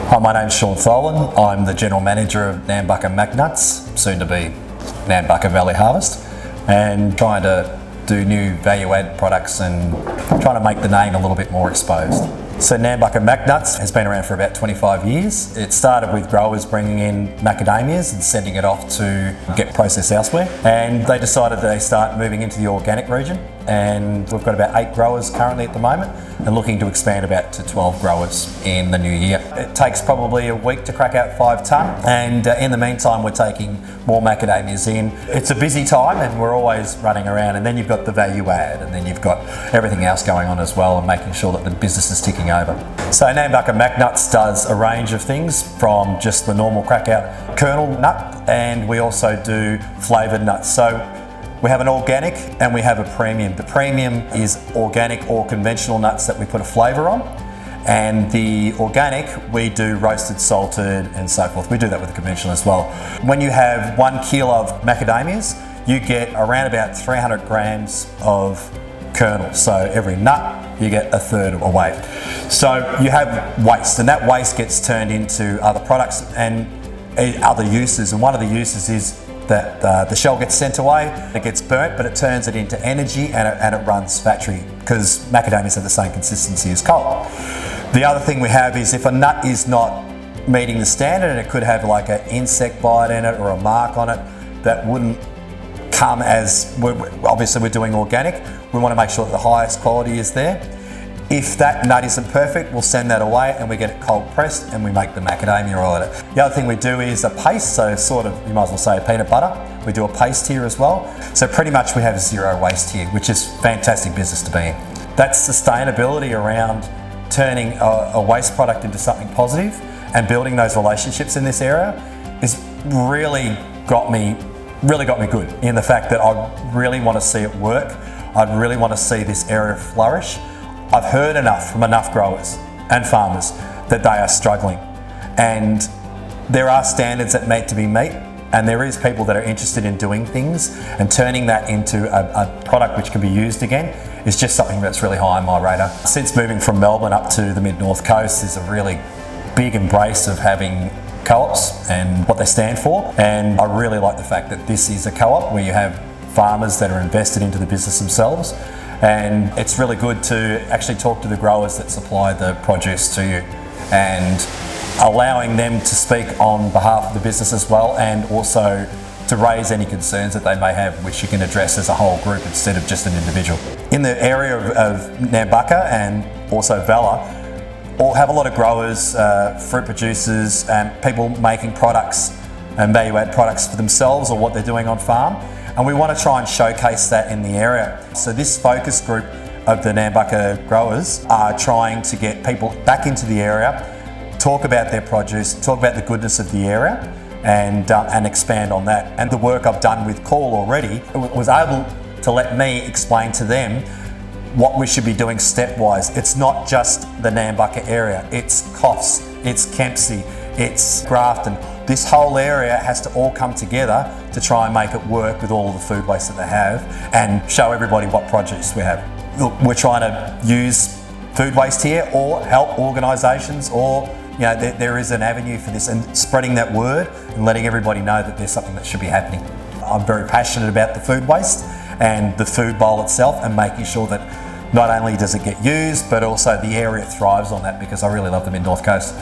Hi, my name's Shaun Tholen. I'm the General Manager of Nambucca Macnuts, soon to be Nambucca Valley Harvest, and trying to do new value-add products and trying to make the name a little bit more exposed. So Nambucca Macnuts has been around for about 25 years. It started with growers bringing in macadamias and sending it off to get processed elsewhere. And they decided they start moving into the organic region. And we've got about 8 growers currently at the moment and looking to expand about to 12 growers in the new year. It takes probably a week to crack out 5 tonne, and in the meantime we're taking more macadamias in. It's a busy time and we're always running around, and then you've got the value add, and then you've got everything else going on as well and making sure that the business is ticking over. So Nambucca Macnuts does a range of things from just the normal crack out kernel nut, and we also do flavoured nuts. So we have an organic and we have a premium. The premium is organic or conventional nuts that we put a flavour on, and the organic we do roasted, salted and so forth. We do that with the conventional as well. When you have 1 kilo of macadamias, you get around about 300 grams of kernel. So every nut you get a third of a weight. So you have waste, and that waste gets turned into other products and other uses, and one of the uses is that the shell gets sent away, it gets burnt, but it turns it into energy and it runs factory, because macadamias have the same consistency as coal. The other thing we have is if a nut is not meeting the standard, and it could have like an insect bite in it or a mark on it that wouldn't come as, obviously we're doing organic, we want to make sure that the highest quality is there. If that nut isn't perfect, we'll send that away and we get it cold pressed and we make the macadamia oil out of it. The other thing we do is a paste, so sort of, you might as well say peanut butter. We do a paste here as well. So pretty much we have zero waste here, which is fantastic business to be in. That sustainability around turning a waste product into something positive and building those relationships in this area is really got me good, in the fact that I really want to see it work. I'd really want to see this area flourish. I've heard enough from enough growers and farmers that they are struggling, and there are standards that need to be met, and there is people that are interested in doing things, and turning that into a product which can be used again is just something that's really high on my radar. Since moving from Melbourne up to the mid-north coast, there's a really big embrace of having co-ops and what they stand for, and I really like the fact that this is a co-op where you have farmers that are invested into the business themselves. And it's really good to actually talk to the growers that supply the produce to you, and allowing them to speak on behalf of the business as well, and also to raise any concerns that they may have, which you can address as a whole group instead of just an individual. In the area of Nambucca and also Vella, have a lot of growers, fruit producers and people making products and value-add products for themselves or what they're doing on farm. And we want to try and showcase that in the area. So this focus group of the Nambucca growers are trying to get people back into the area, talk about their produce, talk about the goodness of the area, and expand on that. And the work I've done with Call already was able to let me explain to them what we should be doing stepwise. It's not just the Nambucca area, it's Coffs, it's Kempsey, it's Grafton. This whole area has to all come together to try and make it work with all of the food waste that they have, and show everybody what produce we have. Look, we're trying to use food waste here or help organisations, or there is an avenue for this, and spreading that word and letting everybody know that there's something that should be happening. I'm very passionate about the food waste and the food bowl itself, and making sure that not only does it get used, but also the area thrives on that, because I really love the mid-north coast.